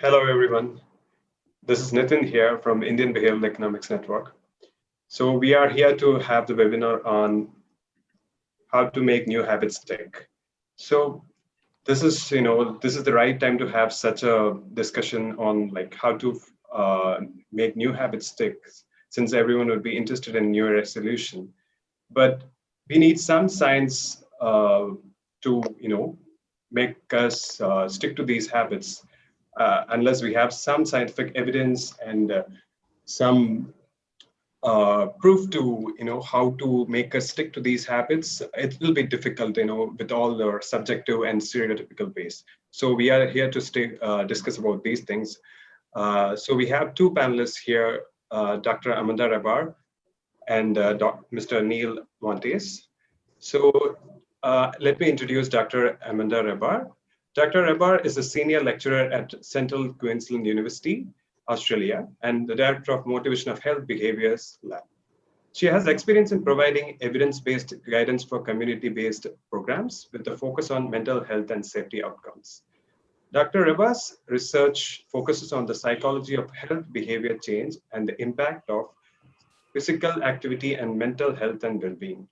Hello, everyone. This is Nitin here from Indian Behavioural Economics Network. So we are here to have the webinar on how to make new habits stick. So this is the right time to have such a discussion on like how to make new habits stick, since everyone would be interested in new resolution. But we need some science to make us stick to these habits. Unless we have some scientific evidence and some proof to how to make us stick to these habits, it will be difficult, with all the subjective and stereotypical base. So we are here to discuss about these things. So we have two panelists here, Dr. Amanda Rebar and Mr. Neil Montes. So let me introduce Dr. Amanda Rebar. Dr. Rebar is a senior lecturer at Central Queensland University, Australia, and the director of Motivation of Health Behaviors Lab. She has experience in providing evidence-based guidance for community-based programs with a focus on mental health and safety outcomes. Dr. Rebar's research focuses on the psychology of health behavior change and the impact of physical activity and mental health and well-being.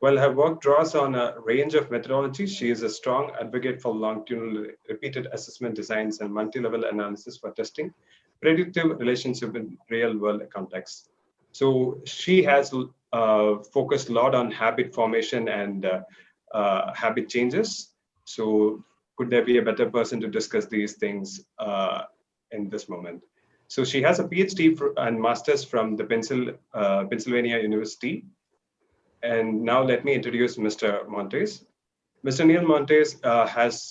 While her work draws on a range of methodologies, she is a strong advocate for longitudinal repeated assessment designs and multi-level analysis for testing predictive relationship in real-world contexts. So she has focused a lot on habit formation and habit changes. So could there be a better person to discuss these things in this moment? So she has a PhD and master's from the Pennsylvania University. And now let me introduce Mr. Montes. Mr. Neil Montes has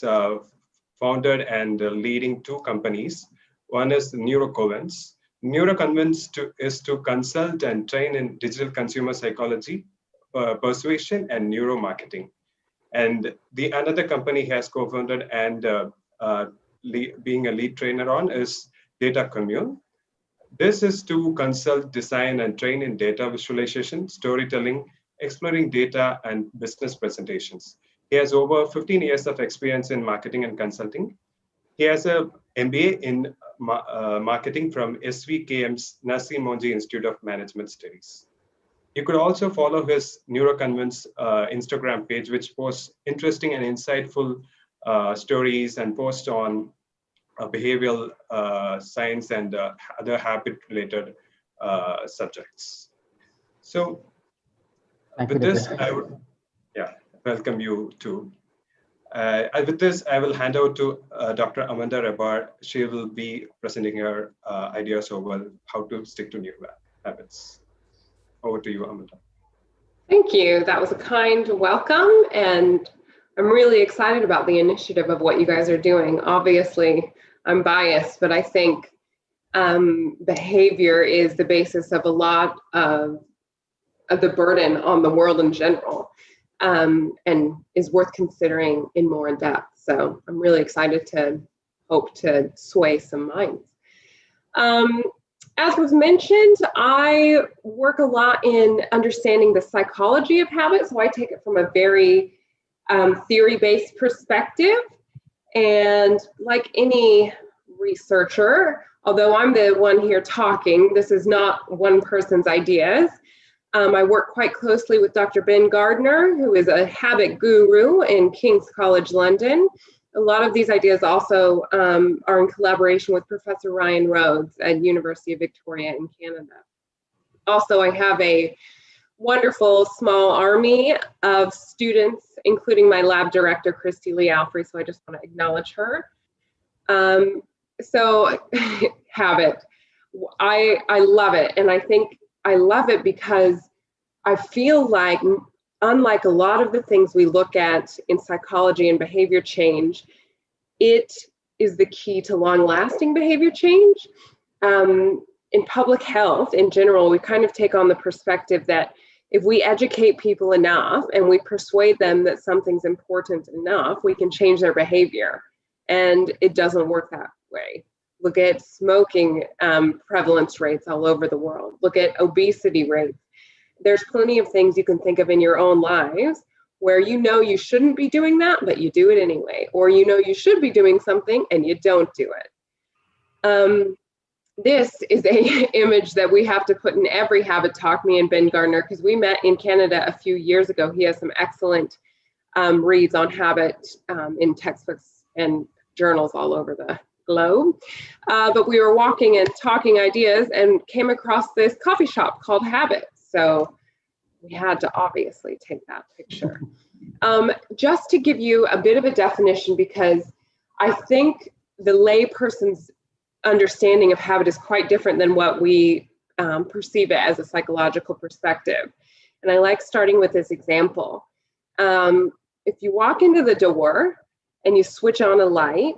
founded and leading two companies. One is NeuroConvince. NeuroConvince is to consult and train in digital consumer psychology, persuasion, and neuromarketing. And the another company he has co-founded and being a lead trainer on is Data Commune. This is to consult, design, and train in data visualization, storytelling, exploring data, and business presentations. He has over 15 years of experience in marketing and consulting. He has an MBA in marketing from SVKM's Nasi Monji Institute of Management Studies. You could also follow his NeuroConvince Instagram page, which posts interesting and insightful stories and posts on behavioral science and other habit-related subjects. So with this, I would welcome you too. With this, I will hand over to Dr. Amanda Rebar. She will be presenting her ideas over how to stick to new habits. Over to you, Amanda. Thank you. That was a kind welcome, and I'm really excited about the initiative of what you guys are doing. Obviously, I'm biased, but I think behavior is the basis of a lot of the burden on the world in general, and is worth considering in more depth. So I'm really excited to hope to sway some minds. As was mentioned, I work a lot in understanding the psychology of habits, so I take it from a very theory-based perspective. And like any researcher, although I'm the one here talking, this is not one person's ideas. I work quite closely with Dr. Ben Gardner, who is a habit guru in King's College London. A lot of these ideas also are in collaboration with Professor Ryan Rhodes at University of Victoria in Canada. Also, I have a wonderful small army of students, including my lab director, Christy Lee Alfrey, so I just want to acknowledge her. So habit, I love it, and I think I love it because I feel like, unlike a lot of the things we look at in psychology and behavior change, it is the key to long-lasting behavior change. In public health, in general, we kind of take on the perspective that if we educate people enough and we persuade them that something's important enough, we can change their behavior. And it doesn't work that way. Look at smoking prevalence rates all over the world. Look at obesity rates. There's plenty of things you can think of in your own lives where you know you shouldn't be doing that, but you do it anyway. Or you know you should be doing something and you don't do it. This is a image that we have to put in every habit talk, me and Ben Gardner, because we met in Canada a few years ago. He has some excellent reads on habit in textbooks and journals all over the globe. But we were walking and talking ideas and came across this coffee shop called Habit. So we had to obviously take that picture. Just to give you a bit of a definition, because I think the layperson's understanding of habit is quite different than what we perceive it as a psychological perspective. And I like starting with this example. If you walk into the door and you switch on a light,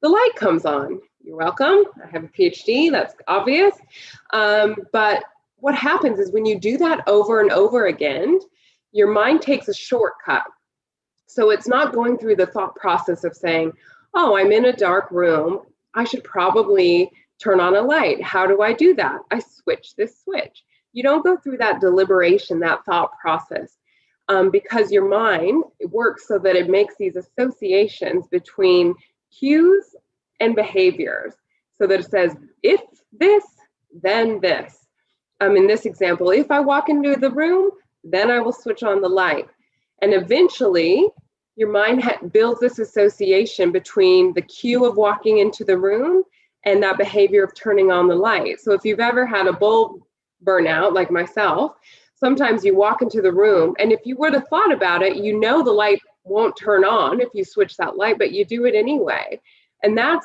the light comes on. You're welcome. I have a PhD, that's obvious. But what happens is when you do that over and over again, your mind takes a shortcut. So it's not going through the thought process of saying, oh, I'm in a dark room, I should probably turn on a light. How do I do that? I switch this switch. You don't go through that deliberation, that thought process, because your mind works so that it makes these associations between cues and behaviors, so that it says, if this, then this. In this example, if I walk into the room, then I will switch on the light. And eventually, your mind builds this association between the cue of walking into the room and that behavior of turning on the light. So if you've ever had a bulb burnout, like myself, sometimes you walk into the room, and if you would have thought about it, you know the light won't turn on if you switch that light, but you do it anyway. And that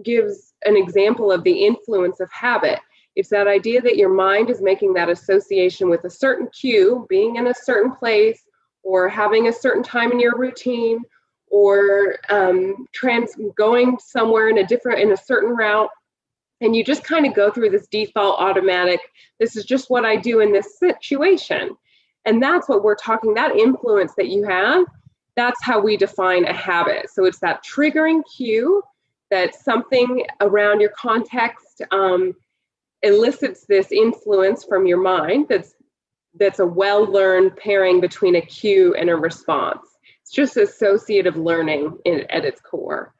gives an example of the influence of habit. It's that idea that your mind is making that association with a certain cue, being in a certain place, or having a certain time in your routine, or going somewhere in a certain route. And you just kind of go through this default automatic, this is just what I do in this situation. And that's what we're talking, that influence that you have, that's how we define a habit. So it's that triggering cue, that something around your context elicits this influence from your mind that's a well-learned pairing between a cue and a response. It's just associative learning at its core.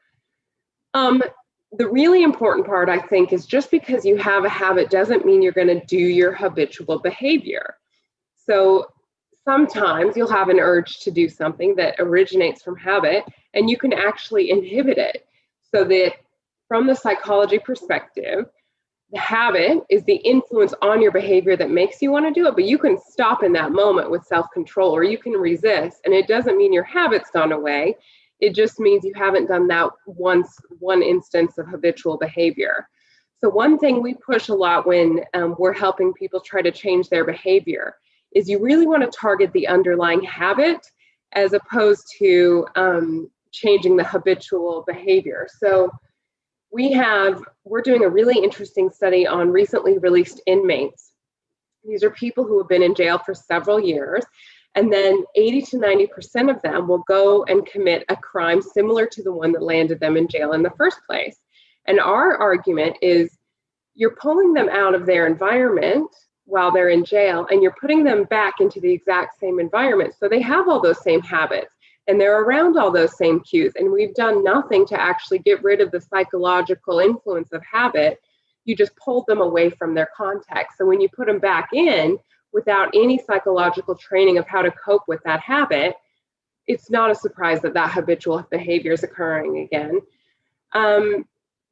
The really important part, I think, is just because you have a habit doesn't mean you're going to do your habitual behavior. So sometimes you'll have an urge to do something that originates from habit, and you can actually inhibit it. So that from the psychology perspective, the habit is the influence on your behavior that makes you want to do it, but you can stop in that moment with self-control, or you can resist, and it doesn't mean your habit's gone away. It just means you haven't done that one instance of habitual behavior. So one thing we push a lot when we're helping people try to change their behavior is you really want to target the underlying habit as opposed to changing the habitual behavior. So we're doing a really interesting study on recently released inmates. These are people who have been in jail for several years, and then 80 to 90% of them will go and commit a crime similar to the one that landed them in jail in the first place. And our argument is you're pulling them out of their environment while they're in jail, and you're putting them back into the exact same environment. So they have all those same habits, and they're around all those same cues. And we've done nothing to actually get rid of the psychological influence of habit. You just pulled them away from their context. So when you put them back in without any psychological training of how to cope with that habit, it's not a surprise that that habitual behavior is occurring again.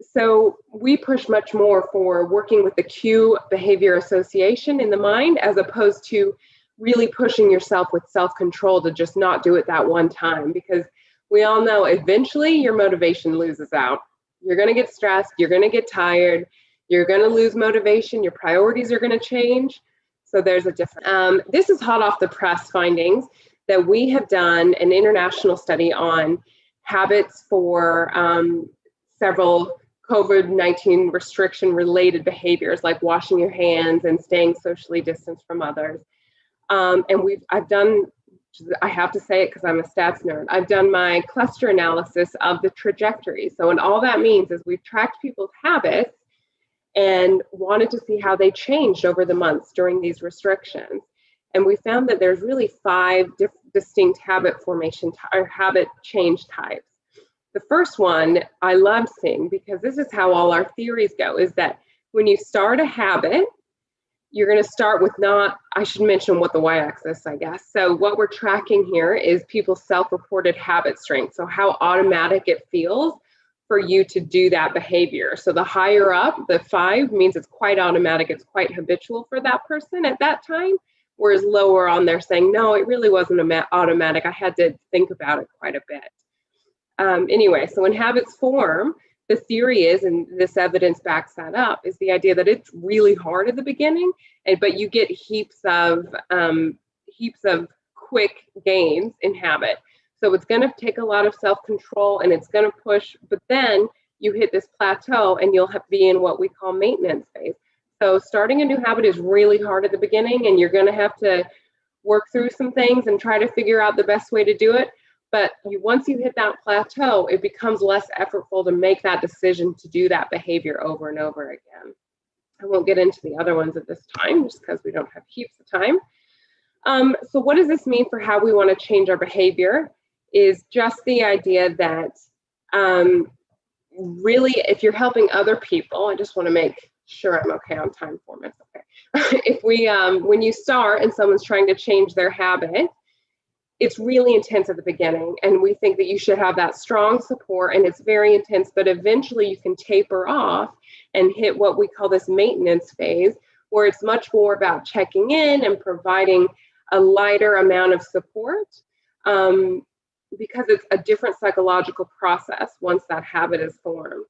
So we push much more for working with the cue behavior association in the mind, as opposed to really pushing yourself with self-control to just not do it that one time, because we all know eventually your motivation loses out. You're going to get stressed, you're going to get tired, you're going to lose motivation, your priorities are going to change. So there's a difference. This is hot off the press findings that we have done an international study on habits for several COVID-19 restriction related behaviors, like washing your hands and staying socially distanced from others. And I have to say it because I'm a stats nerd, I've done my cluster analysis of the trajectory. So, and all that means is we've tracked people's habits and wanted to see how they changed over the months during these restrictions. And we found that there's really 5 distinct habit formation or habit change types. The first one I love seeing, because this is how all our theories go, is that when you start a habit, you're going to start with I should mention what the y-axis, I guess. So what we're tracking here is people's self-reported habit strength. So how automatic it feels for you to do that behavior. So the higher up, the 5, means it's quite automatic, it's quite habitual for that person at that time, whereas lower on they're saying, no, it really wasn't automatic, I had to think about it quite a bit. Anyway, so when habits form, the theory is, and this evidence backs that up, is the idea that it's really hard at the beginning, but you get heaps of quick gains in habit. So it's going to take a lot of self-control, and it's going to push, but then you hit this plateau and you'll be in what we call maintenance phase. So starting a new habit is really hard at the beginning, and you're going to have to work through some things and try to figure out the best way to do it. But once you hit that plateau, it becomes less effortful to make that decision to do that behavior over and over again. I won't get into the other ones at this time, just because we don't have heaps of time. So what does this mean for how we want to change our behavior? Is just the idea that really, if you're helping other people, I just want to make sure I'm okay on time for this. Okay. If we, when you start and someone's trying to change their habit, it's really intense at the beginning, and we think that you should have that strong support, and it's very intense, but eventually you can taper off and hit what we call this maintenance phase, where it's much more about checking in and providing a lighter amount of support, because it's a different psychological process once that habit is formed.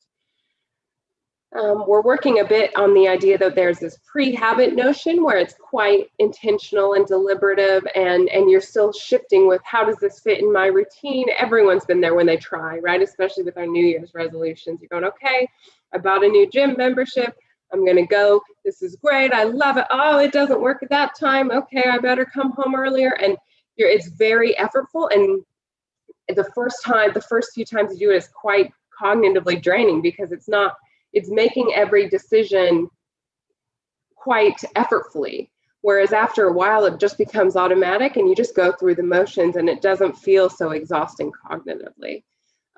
We're working a bit on the idea that there's this pre-habit notion where it's quite intentional and deliberative, and you're still shifting with, how does this fit in my routine? Everyone's been there when they try, right? Especially with our New Year's resolutions. You're going, okay, I bought a new gym membership. I'm going to go. This is great. I love it. Oh, it doesn't work at that time. Okay, I better come home earlier. And it's very effortful. And the first few times you do it is quite cognitively draining, because it's making every decision quite effortly. Whereas after a while, it just becomes automatic, and you just go through the motions, and it doesn't feel so exhausting cognitively.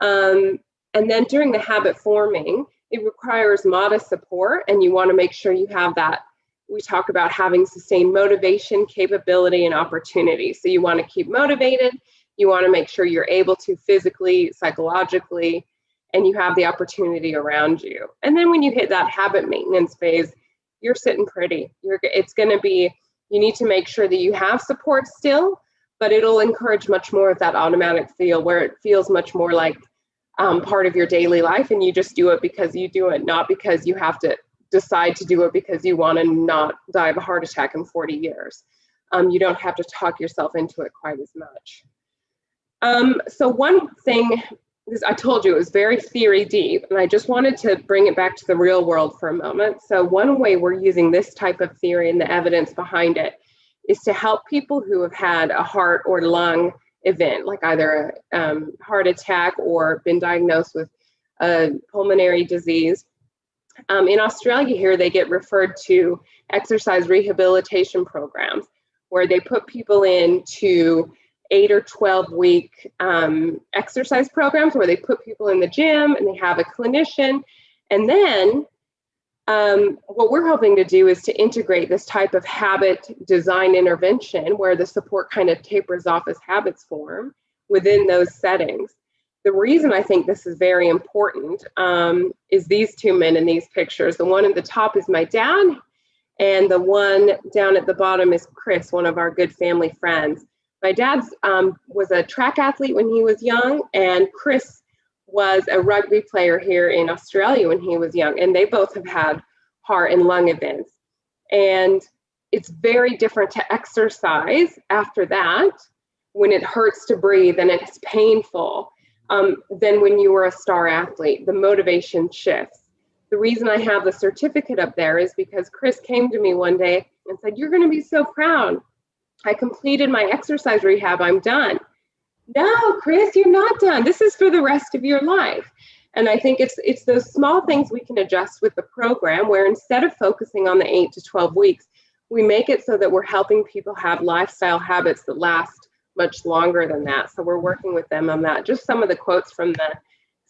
And then during the habit forming, it requires modest support, and you want to make sure you have that. We talk about having sustained motivation, capability, and opportunity. So you want to keep motivated. You want to make sure you're able to physically, psychologically, and you have the opportunity around you. And then when you hit that habit maintenance phase, you're sitting pretty. It's going to be, you need to make sure that you have support still, but it'll encourage much more of that automatic feel, where it feels much more like part of your daily life, and you just do it because you do it, not because you have to decide to do it because you want to not die of a heart attack in 40 years. You don't have to talk yourself into it quite as much. So one thing, I told you it was very theory deep, and I just wanted to bring it back to the real world for a moment. So one way we're using this type of theory and the evidence behind it is to help people who have had a heart or lung event, like either a heart attack or been diagnosed with a pulmonary disease. In Australia here, they get referred to exercise rehabilitation programs, where they put people into 8 or 12 week exercise programs, where they put people in the gym and they have a clinician. And then what we're hoping to do is to integrate this type of habit design intervention, where the support kind of tapers off as habits form within those settings. The reason I think this is very important is these two men in these pictures. The one at the top is my dad, and the one down at the bottom is Chris, one of our good family friends. My dad was a track athlete when he was young, and Chris was a rugby player here in Australia when he was young, and they both have had heart and lung events. And it's very different to exercise after that, when it hurts to breathe and it's painful, than when you were a star athlete. The motivation shifts. The reason I have the certificate up there is because Chris came to me one day and said, "You're going to be so proud. I completed my exercise rehab. I'm done." No, Chris, you're not done. This is for the rest of your life. And I think it's those small things we can adjust with the program, where instead of focusing on the 8 to 12 weeks, we make it so that we're helping people have lifestyle habits that last much longer than that. So we're working with them on that. Just some of the quotes from the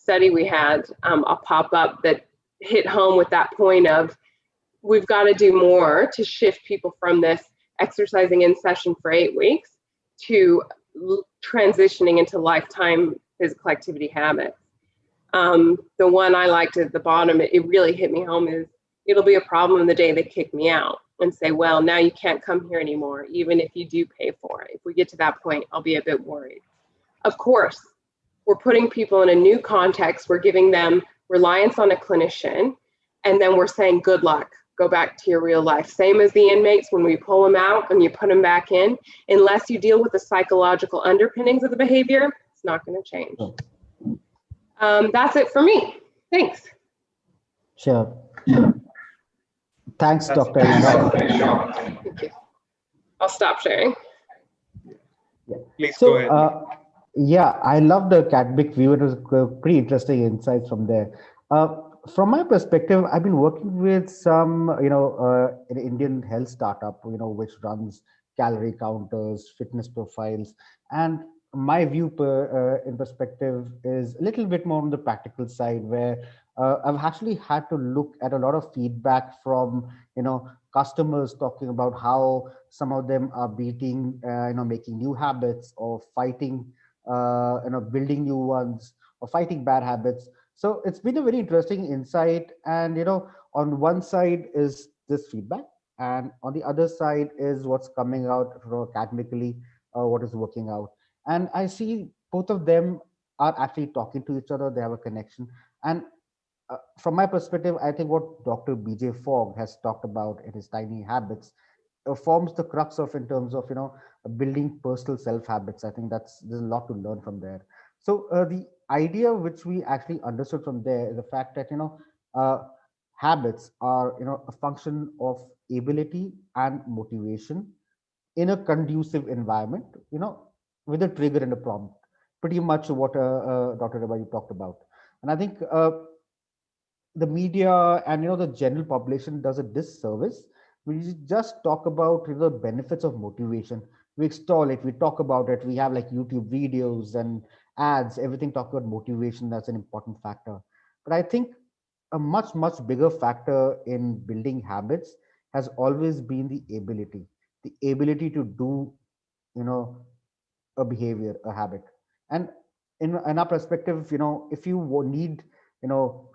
study we had, a pop-up that hit home with that point of we've got to do more to shift people from this exercising in session for 8 weeks to transitioning into lifetime physical activity habits. The one I liked at the bottom, it really hit me home, is it'll be a problem the day they kick me out and say, well, now you can't come here anymore, even if you do pay for it. If we get to that point, I'll be a bit worried. Of course, we're putting people in a new context. We're giving them reliance on a clinician, and then we're saying, good luck, go back to your real life. Same as the inmates, when we pull them out and you put them back in, unless you deal with the psychological underpinnings of the behavior, it's not going to change. That's it for me. Thanks. Sure. Thanks, Dr. Thank you. I'll stop sharing. Yeah. Please go ahead. Yeah, I love the academic view. It was pretty interesting insights from there. From my perspective, I've been working with some, an Indian health startup, which runs calorie counters, fitness profiles, and my view in perspective is a little bit more on the practical side, where I've actually had to look at a lot of feedback from, customers talking about how some of them are beating, making new habits or fighting, building new ones or fighting bad habits. So it's been a very interesting insight. And, on one side is this feedback, and on the other side is what's coming out academically, what is working out. And I see both of them are actually talking to each other. They have a connection. And from my perspective, I think what Dr. BJ Fogg has talked about in his tiny habits forms the crux of, in terms of, building personal self habits. I think there's a lot to learn from there. So the idea which we actually understood from there is the fact that, habits are, a function of ability and motivation in a conducive environment, with a trigger and a prompt, pretty much what Dr. Rebar, you talked about. And I think the media and, the general population does a disservice. We just talk about the benefits of motivation. We extol it, we talk about it, we have like YouTube videos and ads, everything talk about motivation. That's an important factor. But I think a much, much bigger factor in building habits has always been the ability to do, a behavior, a habit. And in our perspective, if you need,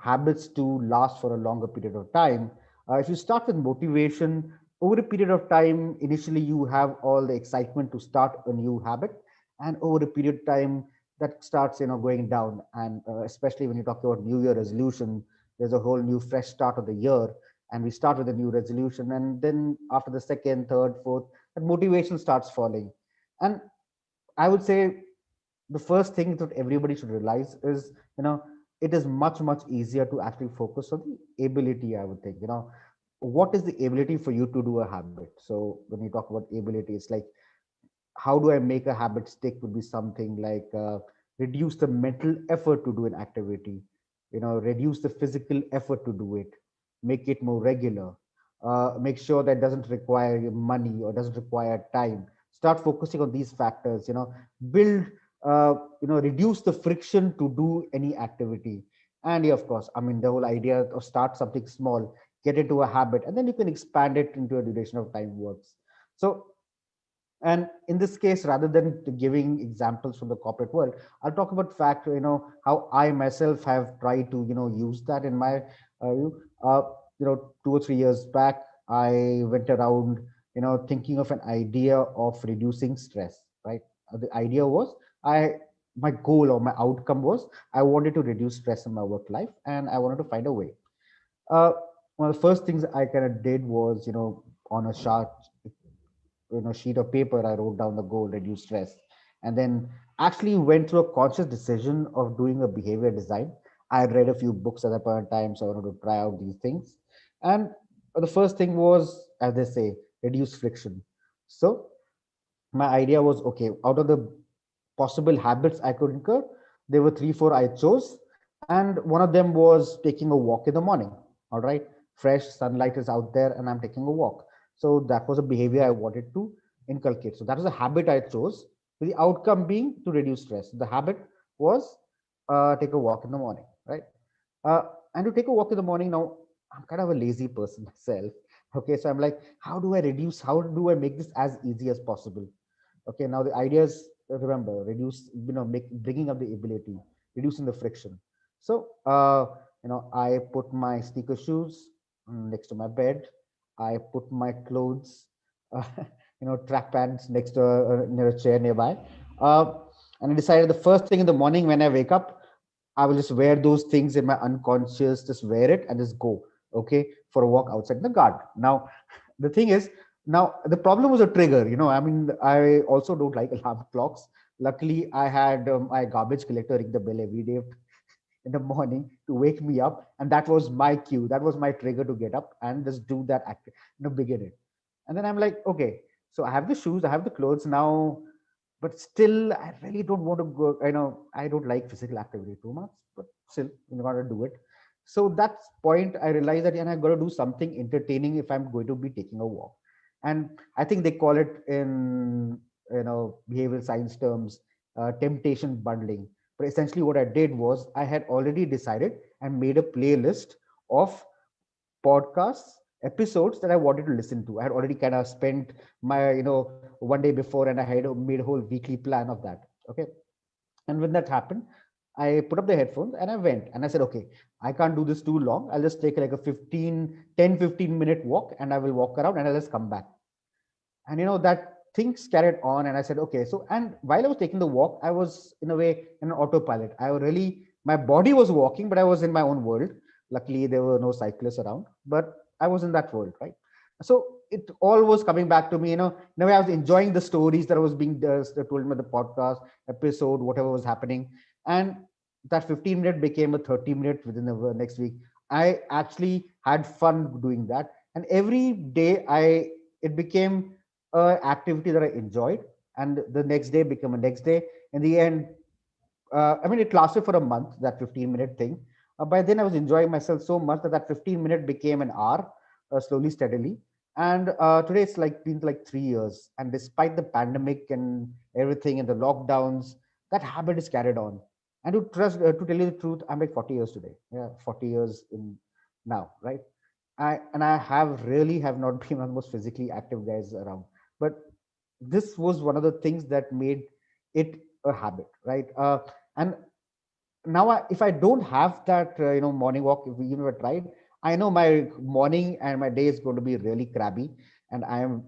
habits to last for a longer period of time, if you start with motivation, over a period of time, initially you have all the excitement to start a new habit, and over a period of time that starts, going down. And especially when you talk about New Year resolution, there's a whole new fresh start of the year, and we start with a new resolution, and then after the second, third, fourth, that motivation starts falling. And I would say the first thing that everybody should realize is, it is much, much easier to actually focus on the ability, I would think. What is the ability for you to do a habit? So when you talk about ability, it's like, how do I make a habit stick? Would be something like reduce the mental effort to do an activity, reduce the physical effort to do it, make it more regular, make sure that doesn't require your money or doesn't require time. Start focusing on these factors, build, reduce the friction to do any activity. And yeah, of course, I mean, the whole idea of start something small, get into a habit, and then you can expand it into a duration of time works. So, and in this case, rather than giving examples from the corporate world, I'll talk about fact, how I myself have tried to, use that in my, 2 or 3 years back, I went around, thinking of an idea of reducing stress, right? The idea was, my goal or my outcome was, I wanted to reduce stress in my work life, and I wanted to find a way. One of the first things I kind of did was, on a chart, sheet of paper, I wrote down the goal, reduce stress, and then actually went through a conscious decision of doing a behavior design. I read a few books at that point in time, so I wanted to try out these things. And the first thing was, as they say, reduce friction. So my idea was, okay, out of the possible habits I could incur, there were 3, 4 I chose. And one of them was taking a walk in the morning. All right, fresh sunlight is out there and I'm taking a walk. So that was a behavior I wanted to inculcate. So that was a habit I chose, with the outcome being to reduce stress. The habit was take a walk in the morning, right? Uh, and to take a walk in the morning now, I'm kind of a lazy person myself. Okay, so I'm like, how do I reduce? How do I make this as easy as possible? Okay, now the idea is, remember, reduce, bringing up the ability, reducing the friction. So I put my sneaker shoes next to my bed. I put my clothes, uh, track pants next to near a chair nearby. uh, and I decided the first thing in the morning when I wake up, I will just wear those things in my unconscious, just wear it and just go, okay, for a walk outside the garden. Now the thing is, now the problem was a trigger. I mean, I also don't like alarm clocks. Luckily, I had my garbage collector ring the bell every day in the morning to wake me up, and that was my cue. That was my trigger to get up and just do that act, begin it. And then I'm like, okay, so I have the shoes, I have the clothes now, but still, I really don't want to go. I don't like physical activity too much, but still, you gotta do it. So that's point I realized that, and I gotta do something entertaining if I'm going to be taking a walk. And I think they call it in behavioral science terms, temptation bundling. But essentially, what I did was I had already decided and made a playlist of podcasts, episodes that I wanted to listen to. I had already kind of spent my, one day before, and I had made a whole weekly plan of that. Okay. And when that happened, I put up the headphones and I went and I said, okay, I can't do this too long. I'll just take like a 15-minute walk, and I will walk around and I'll just come back. And that things carried on, and I said, okay. So, and while I was taking the walk, I was in a way in an autopilot. I really, my body was walking, but I was in my own world. Luckily there were no cyclists around, but I was in that world, right? So it all was coming back to me, in a way I was enjoying the stories that was being told me the podcast episode, whatever was happening. And that 15-minute became a 30-minute within the next week. I actually had fun doing that, and every day it became activity that I enjoyed, and the next day became a next day. In the end, I mean, it lasted for a month, that 15-minute thing. By then, I was enjoying myself so much that 15-minute became an hour, slowly, steadily. And today, it's like been like 3 years. And despite the pandemic and everything and the lockdowns, that habit is carried on. And to tell you the truth, I'm like 40 years today. Yeah, 40 years in now, right? I have really have not been one of the most physically active guys around, but this was one of the things that made it a habit, right? And now if I don't have that morning walk, if we even if I tried, I know my morning and my day is going to be really crabby. And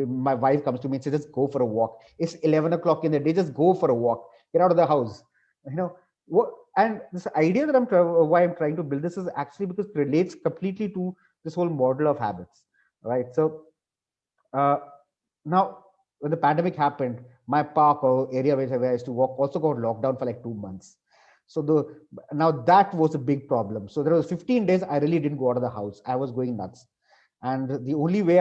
my wife comes to me and says, just go for a walk. It's 11 o'clock in the day, just go for a walk, get out of the house, you know what. And this idea that why I'm trying to build this is actually because it relates completely to this whole model of habits, right? So uh, now when the pandemic happened, my park or area where I used to walk also got locked down for like 2 months. So now that was a big problem. So there was 15 days I really didn't go out of the house. I was going nuts. And the only way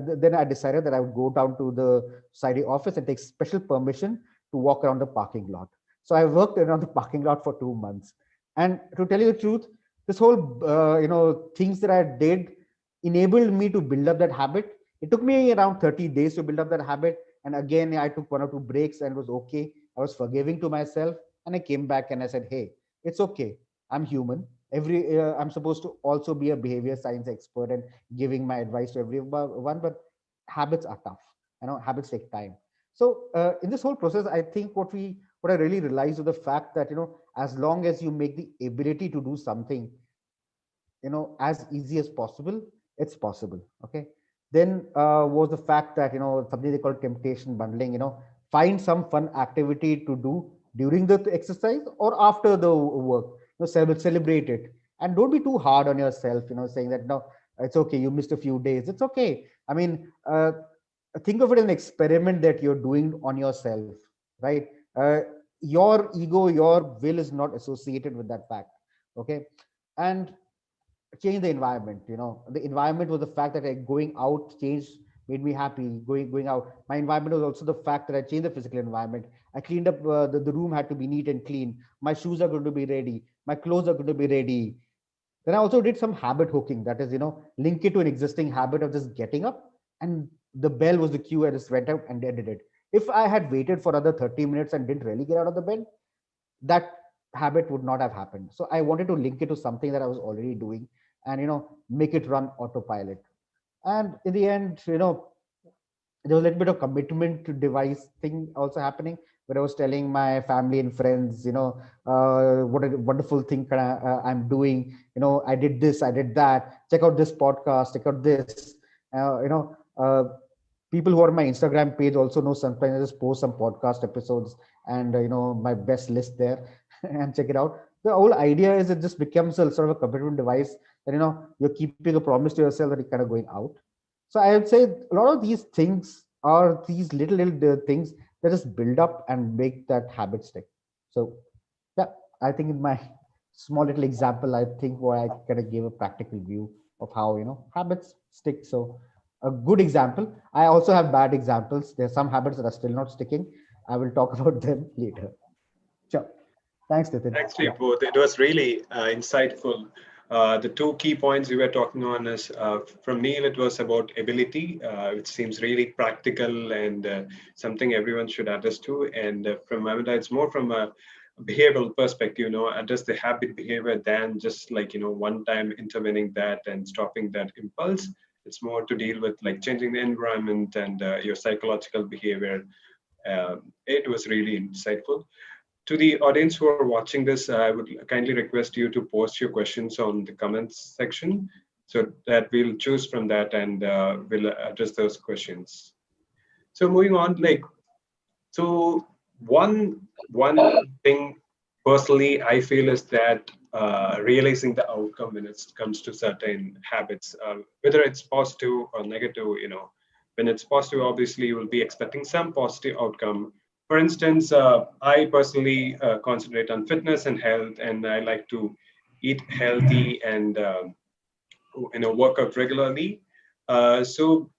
then I decided that I would go down to the society office and take special permission to walk around the parking lot. So I worked around the parking lot for 2 months. And to tell you the truth, this whole, things that I did enabled me to build up that habit. It took me around 30 days to build up that habit. And again, I took 1 or 2 breaks and it was okay. I was forgiving to myself, and I came back and I said, hey, it's okay. I'm human. I'm supposed to also be a behavior science expert and giving my advice to everyone, but habits are tough. Habits take time. So in this whole process, I think what I really realized was the fact that as long as you make the ability to do something as easy as possible, it's possible. Okay. Then was the fact that something they call temptation bundling. Find some fun activity to do during the exercise or after the work. Celebrate it, and don't be too hard on yourself. Saying that no, it's okay, you missed a few days, it's okay. I mean, think of it as an experiment that you're doing on yourself, right? Your ego, your will is not associated with that fact. Okay. And change the environment. The environment was the fact that going out changed, made me happy. Going out, my environment was also the fact that I changed the physical environment. I cleaned up, the room had to be neat and clean. My shoes are going to be ready, my clothes are going to be ready. Then I also did some habit hooking, that is, link it to an existing habit of just getting up, and the bell was the cue. I just went out and did it. If I had waited for another 30 minutes and didn't really get out of the bed, that habit would not have happened. So I wanted to link it to something that I was already doing and, make it run autopilot. And in the end, there was a little bit of commitment to device thing also happening, where I was telling my family and friends, what a wonderful thing I'm doing. I did this, I did that. Check out this podcast, check out this. People who are on my Instagram page also know sometimes I just post some podcast episodes and my best list there and check it out. The whole idea is it just becomes a sort of a commitment device that you're keeping a promise to yourself that you're kind of going out. So I would say a lot of these things are these little things that just build up and make that habit stick. So yeah, I think in my small little example, I think where I kind of gave a practical view of how habits stick. So a good example. I also have bad examples. There are some habits that are still not sticking. I will talk about them later. Sure. Thanks, Nitin. Thanks to you both. It was really insightful. The two key points we were talking on is from Neil, it was about ability, which seems really practical and something everyone should address to. And from Amanda, it's more from a behavioral perspective, address the habit behavior than just like, one time intervening that and stopping that impulse. It's more to deal with like changing the environment and your psychological behavior. It was really insightful. To the audience who are watching this, I would kindly request you to post your questions on the comments section so that we'll choose from that and we'll address those questions. So moving on, so one thing personally I feel is that realizing the outcome when it comes to certain habits, whether it's positive or negative, when it's positive, obviously you will be expecting some positive outcome. For instance, I personally concentrate on fitness and health, and I like to eat healthy and work out regularly. So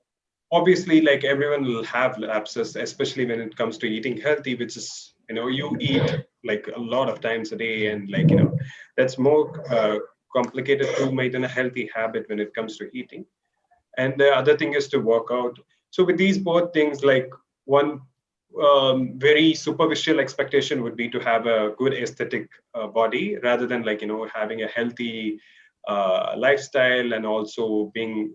obviously, like everyone will have lapses, especially when it comes to eating healthy, which is you eat like a lot of times a day, and that's more complicated to maintain a healthy habit when it comes to eating. And the other thing is to work out. So with these both things, like one very superficial expectation would be to have a good aesthetic body rather than having a healthy lifestyle and also being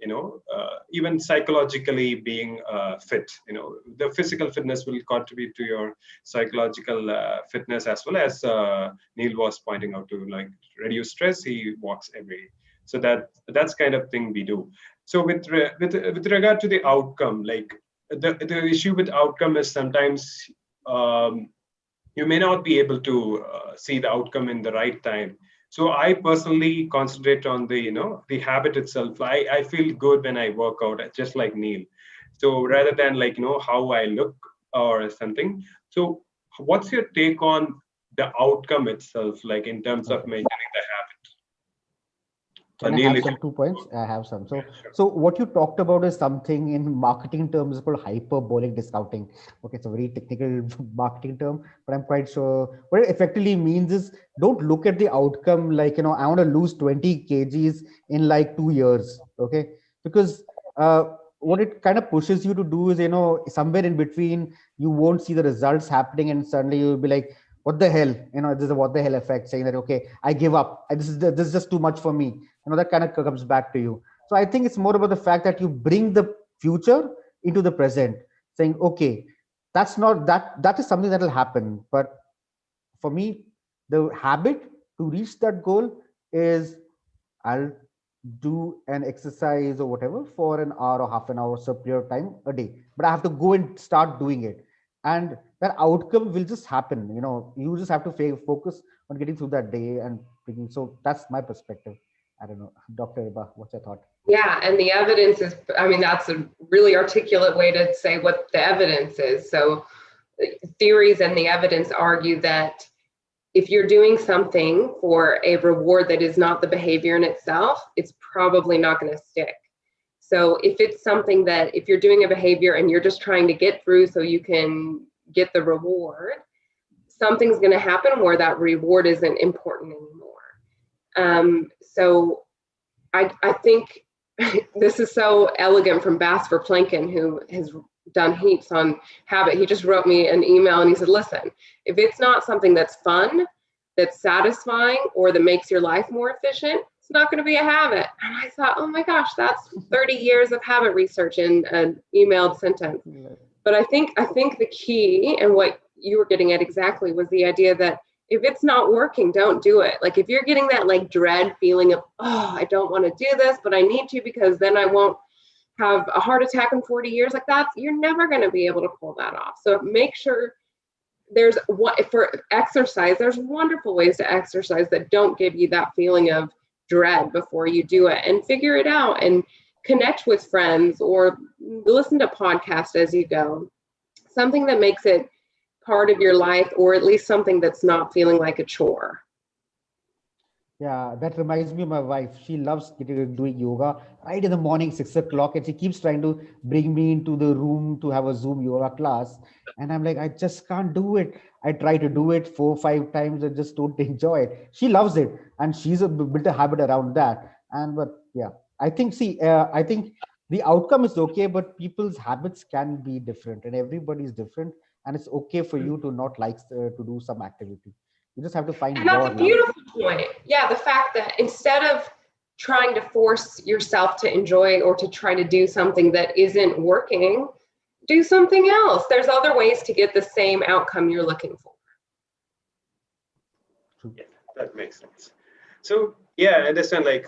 even psychologically being fit. The physical fitness will contribute to your psychological fitness, as well as Neil was pointing out, to reduce stress. He walks every day, so that's kind of thing we do. So with regard to the outcome, the issue with outcome is sometimes you may not be able to see the outcome in the right time. So I personally concentrate on the habit itself. I feel good when I work out, just like Neil. So rather than how I look or something. So what's your take on the outcome itself, like in terms of maintaining the habit? Can I have some 2 points? I have some. So what you talked about is something in marketing terms called hyperbolic discounting. Okay, it's a very technical marketing term, but I'm quite sure what it effectively means is don't look at the outcome like, I want to lose 20 kgs in like 2 years. Okay, because what it kind of pushes you to do is, somewhere in between, you won't see the results happening, and suddenly you'll be like, what the hell? This is a what the hell effect, saying that, okay, I give up. This is just too much for me. That kind of comes back to you. So I think it's more about the fact that you bring the future into the present, saying, okay, that is something that will happen. But for me, the habit to reach that goal is I'll do an exercise or whatever for an hour or half an hour, so period of time a day. But I have to go and start doing it. And that outcome will just happen. You just have to focus on getting through that day and thinking. So that's my perspective. I don't know, Dr. Rebar, what's your thought? Yeah, and the evidence is, that's a really articulate way to say what the evidence is. So theories and the evidence argue that if you're doing something for a reward that is not the behavior in itself, it's probably not going to stick. So if it's something that, if you're doing a behavior and you're just trying to get through so you can get the reward, something's going to happen where that reward isn't important anymore. So I think this is so elegant from Basfer Plankin, who has done heaps on habit. He just wrote me an email and he said, listen, if it's not something that's fun, that's satisfying or that makes your life more efficient, it's not going to be a habit. And I thought, oh my gosh, that's 30 years of habit research in an emailed sentence. But I think the key, and what you were getting at exactly, was the idea that if it's not working, don't do it. Like if you're getting that like dread feeling of, oh, I don't want to do this, but I need to because then I won't have a heart attack in 40 years, like that, you're never going to be able to pull that off. So make sure there's what for exercise, there's wonderful ways to exercise that don't give you that feeling of dread before you do it, and figure it out and connect with friends or listen to podcasts as you go. Something that makes it part of your life, or at least something that's not feeling like a chore. Yeah, that reminds me of my wife. She loves doing yoga right in the morning, 6 o'clock, and she keeps trying to bring me into the room to have a Zoom yoga class. And I'm like, I just can't do it. I try to do it 4 or 5 times and just don't enjoy it. She loves it, and she's built a habit around that. And but yeah, I think I think the outcome is okay, but people's habits can be different, and everybody's different, and it's okay for you to not like to do some activity. You just have to find And that's your a love. beautiful point. Yeah, the fact that instead of trying to force yourself to enjoy or to try to do something that isn't working, do something else. There's other ways to get the same outcome you're looking for. Yeah, that makes sense. So yeah, I understand. Like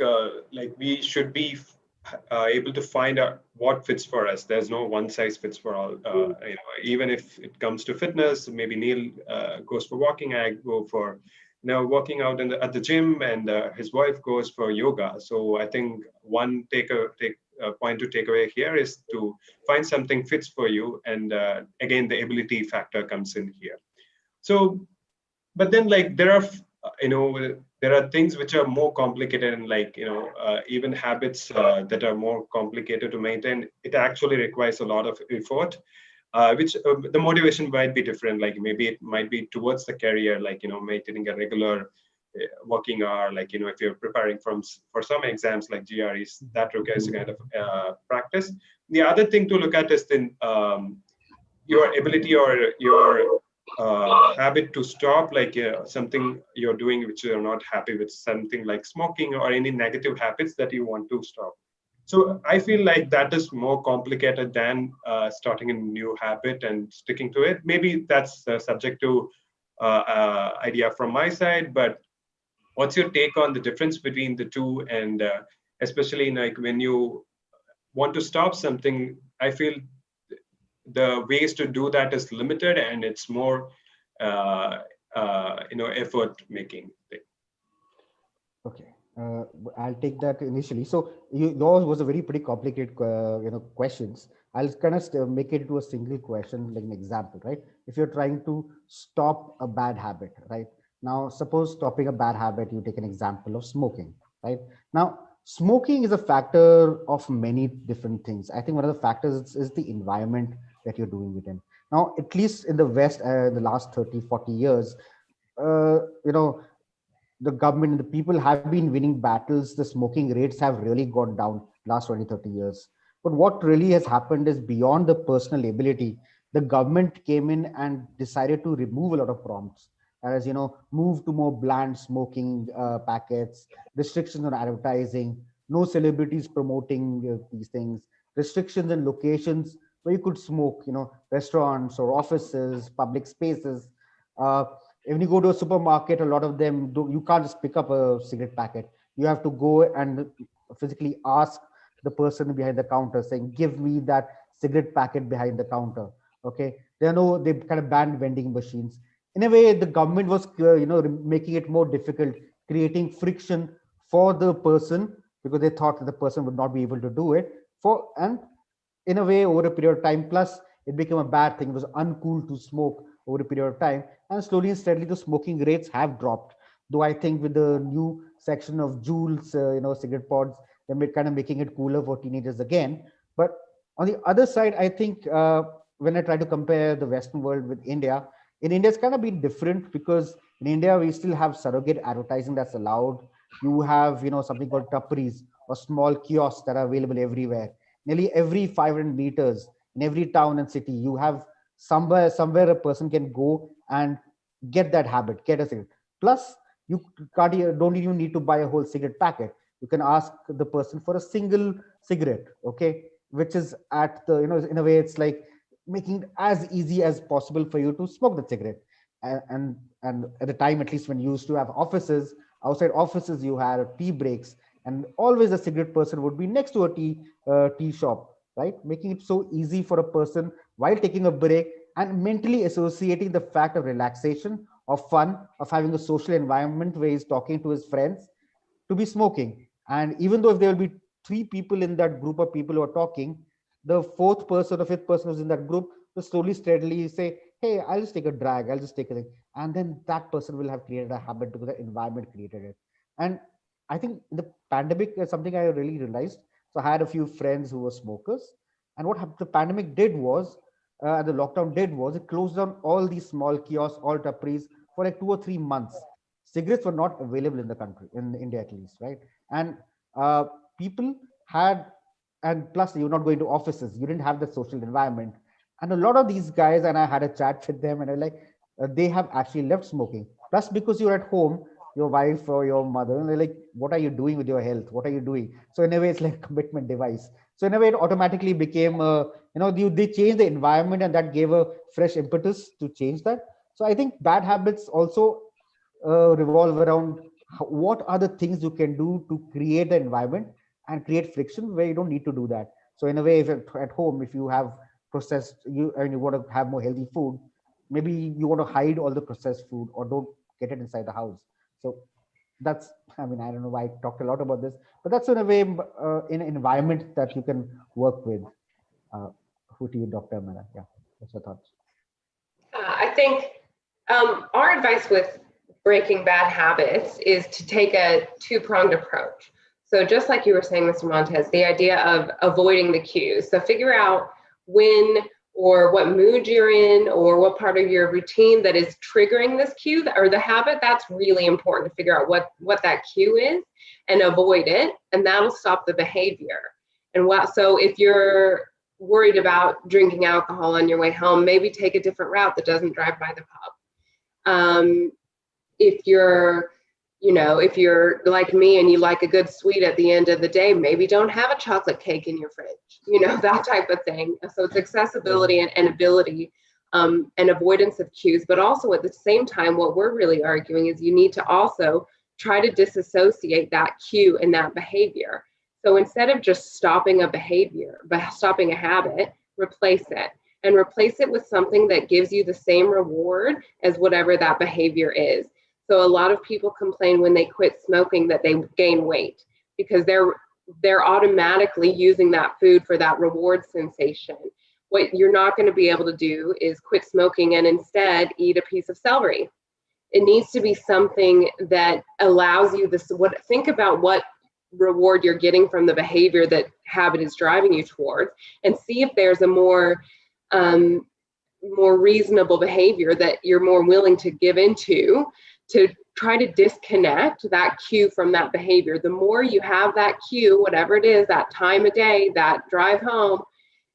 we should be able to find out what fits for us. There's no one size fits for all. Even if it comes to fitness, maybe Neil goes for walking, I go for working out at the gym, and his wife goes for yoga. So I think one point to take away here is to find something fits for you, and again the ability factor comes in here. So, but then like there are things which are more complicated, and even habits that are more complicated to maintain. It actually requires a lot of effort, which the motivation might be different. Like maybe it might be towards the career, maintaining a regular working hour, if you're preparing for some exams like GREs, that requires a kind of practice. The other thing to look at is then your ability or your habit to stop, something you're doing which you're not happy with, something like smoking or any negative habits that you want to stop. So I feel like that is more complicated than starting a new habit and sticking to it. Maybe that's subject to idea from my side, but what's your take on the difference between the two? And especially like when you want to stop something, I feel the ways to do that is limited, and it's more effort making thing. Okay, I'll take that initially. So yours was a very pretty complicated, questions. I'll kind of make it into a single question, like an example, right? If you're trying to stop a bad habit, right? Now, suppose stopping a bad habit, you take an example of smoking, right? Now, smoking is a factor of many different things. I think one of the factors is the environment that you're doing it in. Now, at least in the West, the last 30, 40 years, uh, you know, the government and the people have been winning battles. The smoking rates have really gone down last 20, 30 years. But what really has happened is beyond the personal ability, the government came in and decided to remove a lot of prompts. As move to more bland smoking packets, restrictions on advertising, no celebrities promoting these things, restrictions in locations where you could smoke, restaurants or offices, public spaces. Uh, when you go to a supermarket, a lot of them you can't just pick up a cigarette packet. You have to go and physically ask the person behind the counter, saying, give me that cigarette packet behind the counter. Okay, they kind of banned vending machines. In a way, the government was making it more difficult, creating friction for the person, because they thought that the person would not be able to do it. And in a way, over a period of time, plus it became a bad thing. It was uncool to smoke over a period of time, and slowly and steadily the smoking rates have dropped. Though I think with the new section of Juul's cigarette pods, they're kind of making it cooler for teenagers again. But on the other side, I think when I try to compare the Western world with India, in India it's kind of been different, because in India we still have surrogate advertising that's allowed. You have something called tapris, or small kiosks that are available everywhere. Nearly every 500 meters in every town and city, you have somewhere a person can go and get that habit, get a cigarette. Plus, You don't even need to buy a whole cigarette packet. You can ask the person for a single cigarette, okay, which is at the, in a way, it's like making it as easy as possible for you to smoke the cigarette. And at the time, at least when you used to have offices, outside offices, you had tea breaks, and always a cigarette person would be next to a tea shop, right? Making it so easy for a person while taking a break and mentally associating the fact of relaxation, of fun, of having a social environment where he's talking to his friends, to be smoking. And even though if there will be three people in that group of people who are talking, the fourth person or fifth person who's in that group will slowly, steadily say, hey, I'll just take a drag, I'll just take a thing. And then that person will have created a habit because the environment created it. And I think the pandemic is something I really realized. So I had a few friends who were smokers. And what the pandemic did was, the lockdown did was, it closed down all these small kiosks, all tapris for like 2 or 3 months. Cigarettes were not available in the country, in India at least, right? And uh, people had, and plus you're not going to offices, you didn't have the social environment. And a lot of these guys, and I had a chat with them, and I like, they have actually left smoking. Plus, because you're at home, your wife or your mother, and they're like, what are you doing with your health? What are you doing? So in a way, it's like a commitment device. So in a way, it automatically became, they changed the environment, and that gave a fresh impetus to change that. So I think bad habits also revolve around what are the things you can do to create the environment and create friction where you don't need to do that. So in a way, if at home, if you have processed, you want to have more healthy food, maybe you want to hide all the processed food or don't get it inside the house. So that's, I mean, I don't know why I talked a lot about this, but that's in a way, in an environment that you can work with. uh, who to you, Dr. Mehta? Yeah, what's your thoughts? I think our advice with breaking bad habits is to take a two-pronged approach. So just like you were saying, Mr. Montes, the idea of avoiding the cues. So figure out when or what mood you're in or what part of your routine that is triggering this cue or the habit. That's really important to figure out what that cue is and avoid it, and that'll stop the behavior. And so if you're worried about drinking alcohol on your way home, maybe take a different route that doesn't drive by the pub. If you're like me and you like a good sweet at the end of the day, maybe don't have a chocolate cake in your fridge, that type of thing. So it's accessibility and ability, and avoidance of cues. But also at the same time, what we're really arguing is you need to also try to disassociate that cue and that behavior. So instead of just stopping a behavior, but stopping a habit, replace it. And replace it with something that gives you the same reward as whatever that behavior is. So a lot of people complain when they quit smoking that they gain weight because they're automatically using that food for that reward sensation. What you're not going to be able to do is quit smoking and instead eat a piece of celery. It needs to be something that allows you this. Think about what reward you're getting from the behavior that habit is driving you towards, and see if there's a more reasonable behavior that you're more willing to give into to try to disconnect that cue from that behavior. The more you have that cue, whatever it is, that time of day, that drive home,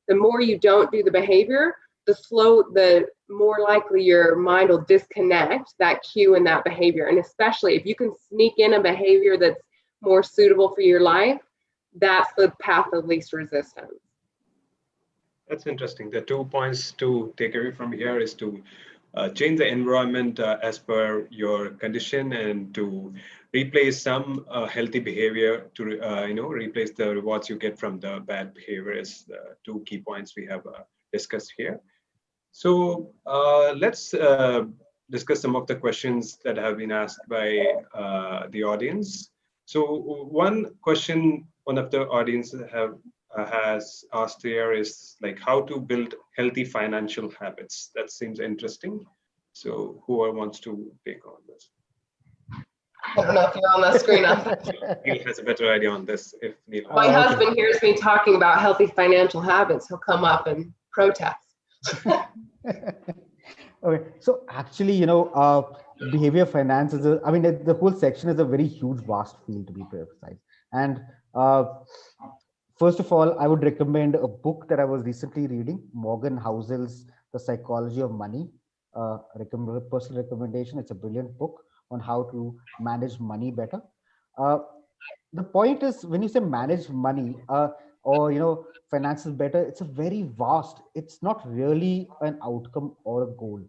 the more you don't do the behavior, the more likely your mind will disconnect that cue and that behavior. And especially if you can sneak in a behavior that's more suitable for your life, that's the path of least resistance. That's interesting. The 2 points to take away from here is to change the environment as per your condition, and to replace some healthy behavior to replace the rewards you get from the bad behavior is the 2 key points we have discussed here. So let's discuss some of the questions that have been asked by the audience. So one question one of the audience has asked here is like how to build healthy financial habits. That seems interesting. So whoever wants to take on this? I don't know if you're on the screen. Neil has a better idea on this. If Neil, my husband hears me talking about healthy financial habits, he'll come up and protest. Okay, so actually, behavior finance is the whole section is a very huge, vast field, to be precise. And first of all, I would recommend a book that I was recently reading, Morgan Housel's The Psychology of Money. Personal recommendation. It's a brilliant book. on how to manage money better. Uh, the point is, when you say manage money, or finances better, it's a very vast. It's not really an outcome or a goal.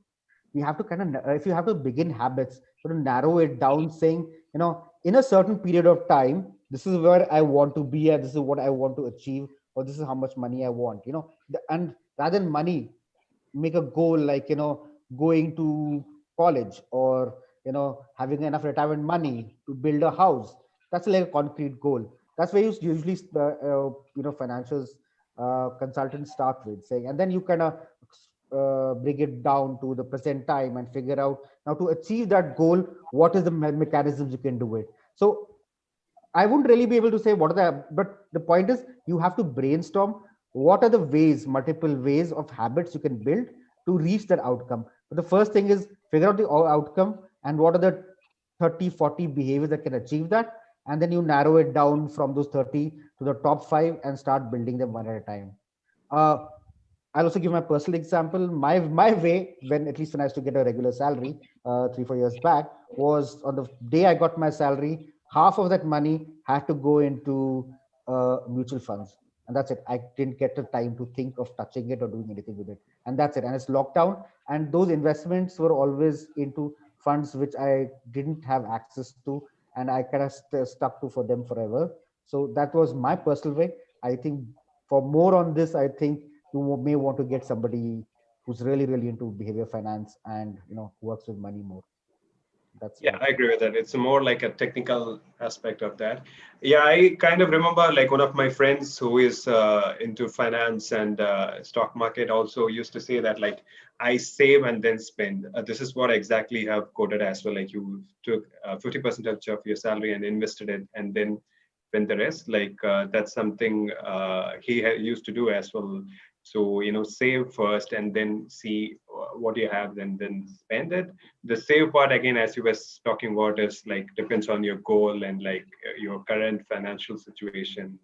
We have to kind of, if you have to begin habits, sort of narrow it down, saying, in a certain period of time, this is where I want to be at, this is what I want to achieve, or this is how much money I want. And rather than money, make a goal like, going to college, or having enough retirement money to build a house. That's like a concrete goal. That's where you usually financials consultants start with saying, and then you kind of bring it down to the present time and figure out, now to achieve that goal, what is the mechanisms you can do it. So I wouldn't really be able to say what are the, but the point is, you have to brainstorm what are the ways, multiple ways of habits you can build to reach that outcome. But the first thing is figure out the outcome and what are the 30, 40 behaviors that can achieve that. And then you narrow it down from those 30 to the top 5 and start building them one at a time. I'll also give my personal example. My way, when at least when I used to get a regular salary 3-4 years back, was on the day I got my salary, half of that money had to go into mutual funds, and that's it. I didn't get the time to think of touching it or doing anything with it, and that's it. And it's locked down. And those investments were always into funds which I didn't have access to, and I kind of stuck to for them forever. So that was my personal way. I think for more on this, I think you may want to get somebody who's really, really into behavior finance and works with money more. That's Yeah, my I agree with that. It's more like a technical aspect of that. Yeah, I kind of remember like one of my friends who is into finance and stock market also used to say that like I save and then spend. This is what I exactly have quoted as well. Like you took 50% of your salary and invested it and then spend the rest. Like that's something he used to do as well. So save first and then see what you have and then spend it. The save part, again, as you were talking about, is like depends on your goal and like your current financial situation.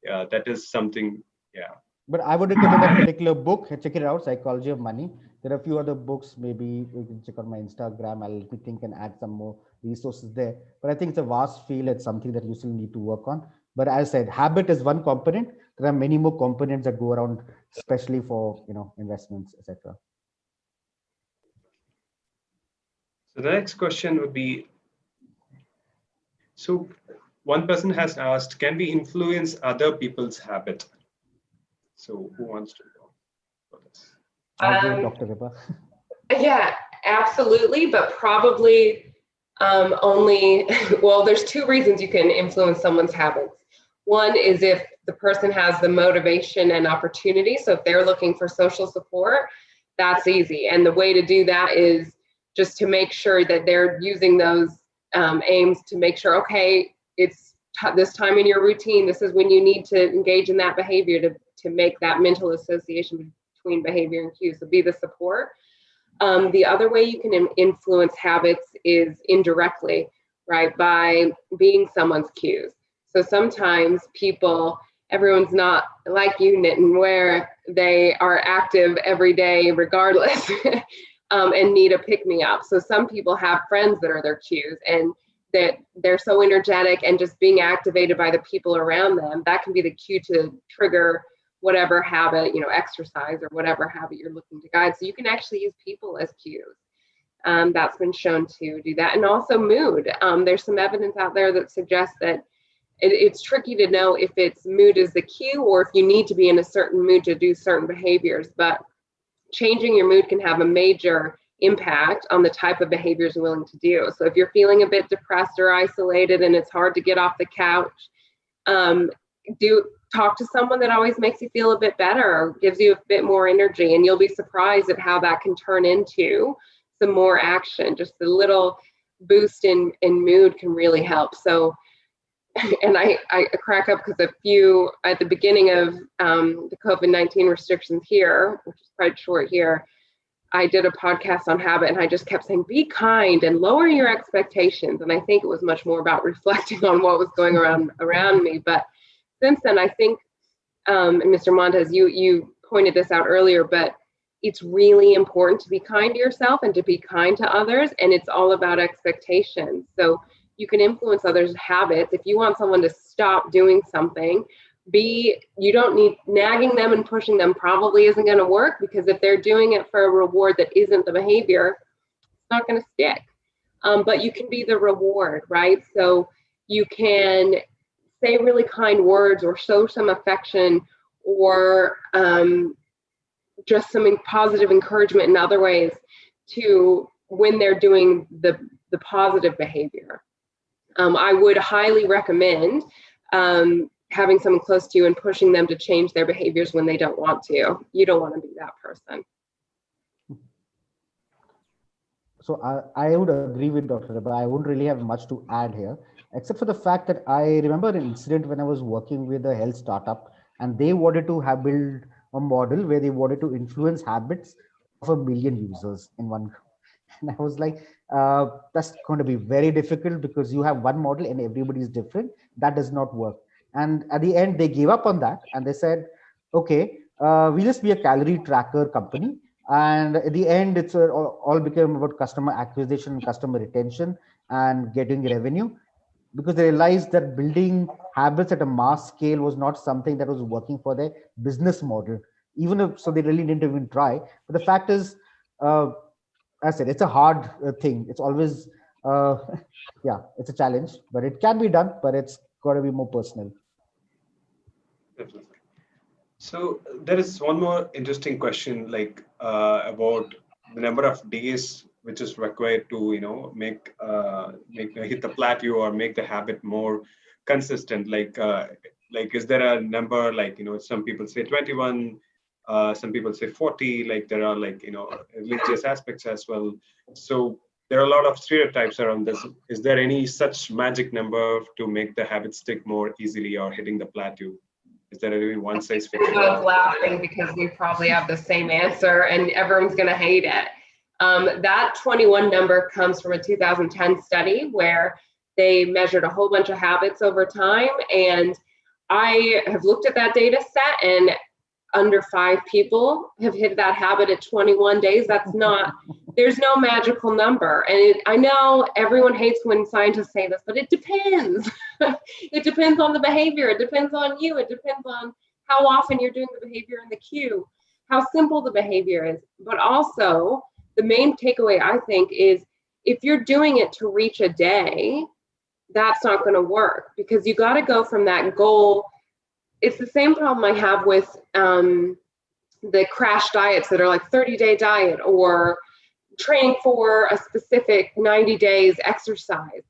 That is something. Yeah. But I would recommend that particular book. Check it out, Psychology of Money. There are a few other books. Maybe you can check out my Instagram. I'll let me think and add some more resources there. But I think it's a vast field. It's something that you still need to work on. But as I said, habit is one component. There are many more components that go around, especially for investments, etc. So the next question would be, so one person has asked, can we influence other people's habit? So who wants to go for this? I'll go, Dr. Rebar. Yeah, absolutely, but probably only, well, there's two reasons you can influence someone's habits. One is if the person has the motivation and opportunity. So if they're looking for social support, that's easy. And the way to do that is just to make sure that they're using those aims to make sure, okay, it's this time in your routine, this is when you need to engage in that behavior to make that mental association between behavior and cue. So be the support. The other way you can influence habits is indirectly, right? By being someone's cues. So sometimes everyone's not like you, Nitin, where they are active every day regardless and need a pick-me-up. So some people have friends that are their cues and that they're so energetic and just being activated by the people around them, that can be the cue to trigger whatever habit, exercise or whatever habit you're looking to guide. So you can actually use people as cues. That's been shown to do that. And also mood. There's some evidence out there that suggests that it's tricky to know if it's mood is the cue or if you need to be in a certain mood to do certain behaviors, but changing your mood can have a major impact on the type of behaviors you're willing to do. So if you're feeling a bit depressed or isolated and it's hard to get off the couch, talk to someone that always makes you feel a bit better or gives you a bit more energy, and you'll be surprised at how that can turn into some more action. Just a little boost in mood can really help. So, and I crack up because at the beginning of the COVID-19 restrictions here, which is quite short here, I did a podcast on habit and I just kept saying, be kind and lower your expectations. And I think it was much more about reflecting on what was going around me. But since then, I think, and Mr. Montes, you pointed this out earlier, but it's really important to be kind to yourself and to be kind to others. And it's all about expectations. So you can influence others' habits. If you want someone to stop doing something, you don't need nagging them and pushing them probably isn't going to work, because if they're doing it for a reward that isn't the behavior, it's not going to stick. But you can be the reward, right? So you can say really kind words or show some affection, or just some positive encouragement in other ways to when they're doing the positive behavior. I would highly recommend having someone close to you and pushing them to change their behaviors when they don't want to. You don't want to be that person. So I would agree with Dr. Rebar. I wouldn't really have much to add here, except for the fact that I remember an incident when I was working with a health startup, and they wanted to have build a model where they wanted to influence habits of 1 million users in one. And I was like, that's going to be very difficult because you have one model and everybody is different. That does not work. And at the end, they gave up on that and they said, okay, we'll just be a calorie tracker company. And at the end, it's all became about customer acquisition, customer retention, and getting revenue, because they realized that building habits at a mass scale was not something that was working for their business model. Even if so, they really didn't even try. But the fact is, as I said, it's a hard thing. It's always, yeah, it's a challenge, but it can be done. But it's got to be more personal. Definitely. So there is one more interesting question, like about the number of days which is required to, make hit the plateau or make the habit more consistent. Like is there a number? Like some people say 21, some people say 40. Like there are religious aspects as well. So there are a lot of stereotypes around this. Is there any such magic number to make the habit stick more easily or hitting the plateau? Is there any one size fits all? We're both laughing because we probably have the same answer and everyone's going to hate it. That 21 number comes from a 2010 study where they measured a whole bunch of habits over time. And I have looked at that data set, and under 5 people have hit that habit at 21 days. That's not, there's no magical number. And I know everyone hates when scientists say this, but it depends. It depends on the behavior. It depends on you. It depends on how often you're doing the behavior in the queue, how simple the behavior is. But also, the main takeaway, I think, is if you're doing it to reach a day, that's not going to work, because you got to go from that goal. It's the same problem I have with the crash diets that are like 30-day diet or training for a specific 90 days exercise.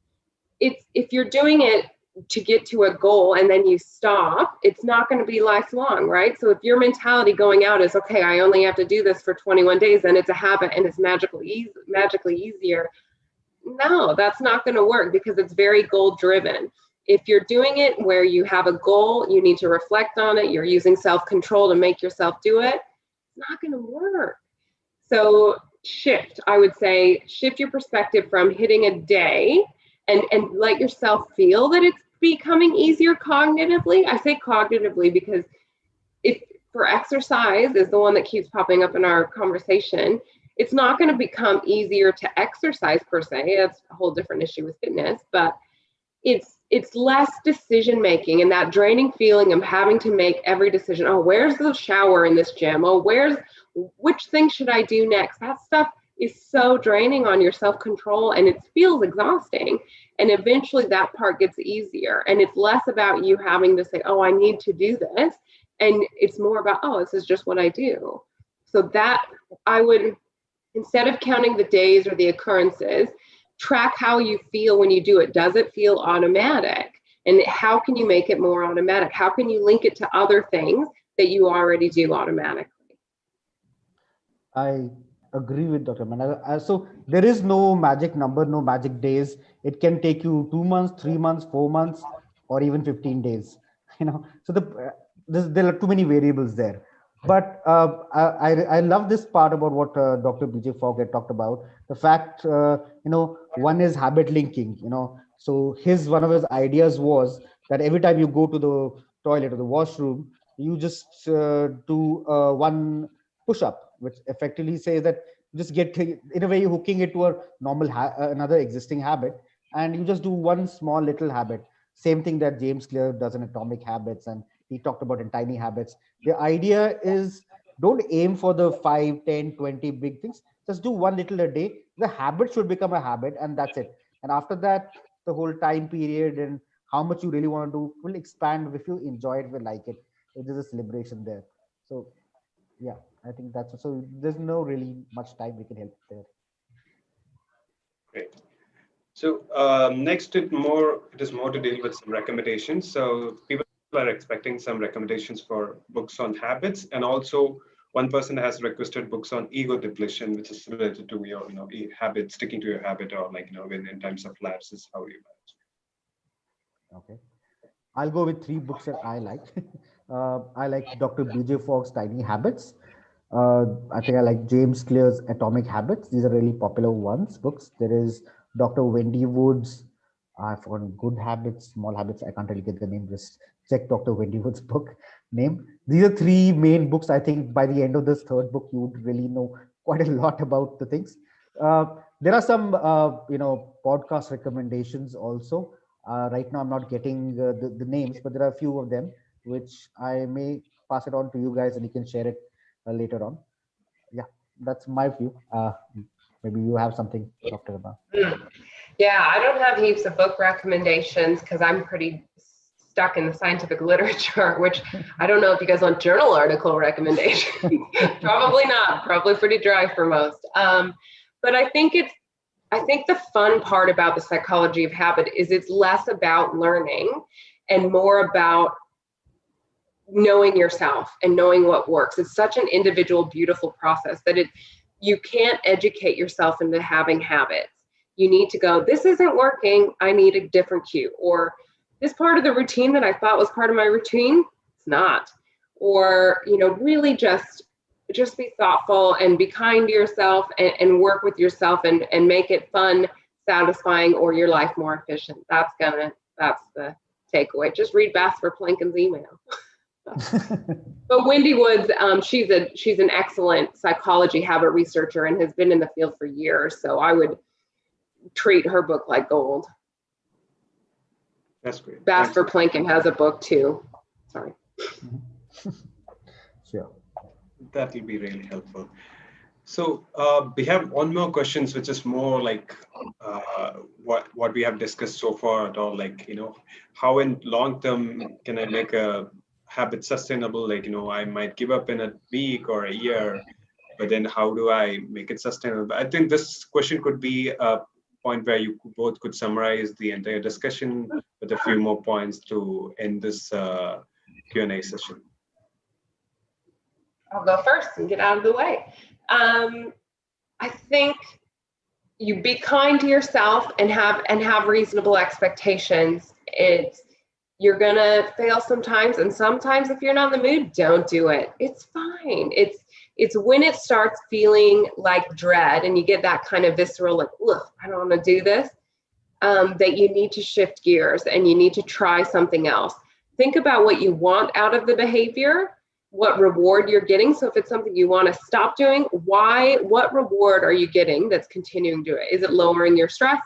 If you're doing it to get to a goal and then you stop, it's not going to be lifelong, right? So if your mentality going out is, okay, I only have to do this for 21 days, then it's a habit and it's magically easier. No, that's not going to work, because it's very goal driven. If you're doing it where you have a goal, you need to reflect on it, you're using self-control to make yourself do it, it's not going to work. So I would say, shift your perspective from hitting a day and let yourself feel that it's becoming easier cognitively. I say cognitively because for exercise is the one that keeps popping up in our conversation. It's not going to become easier to exercise per se. That's a whole different issue with fitness, but it's less decision making, and that draining feeling of having to make every decision. Oh, where's the shower in this gym? Oh, which thing should I do next? That stuff is so draining on your self-control, and it feels exhausting. And eventually that part gets easier, and it's less about you having to say, oh, I need to do this. And it's more about, oh, this is just what I do. So that I would, instead of counting the days or the occurrences, track how you feel when you do it. Does it feel automatic? And how can you make it more automatic? How can you link it to other things that you already do automatically? I agree with Dr. Manal. So there is no magic number, no magic days. It can take you 2 months, 3 months, 4 months, or even 15 days. So there are too many variables there. But I love this part about what Dr. BJ Fogg had talked about. The fact, one is habit linking. So one of his ideas was that every time you go to the toilet or the washroom, you just do one push-up, which effectively says that just get, in a way, you're hooking it to a normal another existing habit, and you just do one small little habit. Same thing that James Clear does in Atomic Habits, and he talked about in Tiny Habits. The idea is, don't aim for the 5, 10, 20 big things. Just do one little a day. The habit should become a habit, and that's it. And after that, the whole time period and how much you really want to do will expand. If you enjoy it, will like it, there's this liberation there. So yeah, I think that's, so there's no really much time we can help there. Great. So next, it is more to deal with some recommendations. So people are expecting some recommendations for books on habits, and also one person has requested books on ego depletion, which is related to your habit, sticking to your habit, or like when in times of lapses, how you manage. Okay, I'll go with 3 books that I like. I like Dr. BJ Fogg's Tiny Habits. I think I like James Clear's Atomic Habits. These are really popular books. There is Dr. Wendy Wood's, I've forgotten, Good Habits, Small Habits. I can't really get the name. Just check Dr. Wendy Wood's book name. These are 3 main books. I think by the end of this 3rd book, you would really know quite a lot about the things. There are some, podcast recommendations also. Right now, I'm not getting the names, but there are a few of them which I may pass it on to you guys, and you can share it later on. Yeah, that's my view. Maybe you have something, Dr. Rebar. Yeah, I don't have heaps of book recommendations because I'm pretty stuck in the scientific literature, which I don't know if you guys want journal article recommendations. Probably not. Probably pretty dry for most. But I think the fun part about the psychology of habit is it's less about learning and more about knowing yourself and knowing what works. It's such an individual, beautiful process that you can't educate yourself into having habits. You need to go, this isn't working, I need a different cue. Or this part of the routine that I thought was part of my routine, it's not. Or, really just be thoughtful and be kind to yourself and work with yourself and make it fun, satisfying, or your life more efficient. That's the takeaway. Just read Basfer Planken's email. But Wendy Woods, she's an excellent psychology habit researcher and has been in the field for years. So I would treat her book like gold. That's great. Basfer Planken has a book too. Sorry. Sure. That will be really helpful. So we have one more question, which is more like what we have discussed so far at all. Like how in long term can I make a habit sustainable? Like I might give up in a week or a year, but then how do I make it sustainable? I think this question could be a point where you both could summarize the entire discussion with a few more points to end this Q&A session. I'll go first and get out of the way. I think you be kind to yourself and have reasonable expectations. You're gonna fail sometimes, and sometimes if you're not in the mood, don't do it. It's fine. It's when it starts feeling like dread and you get that kind of visceral, like, look, I don't want to do this, that you need to shift gears and you need to try something else. Think about what you want out of the behavior, what reward you're getting. So if it's something you want to stop doing, what reward are you getting that's continuing to do it? Is it lowering your stress?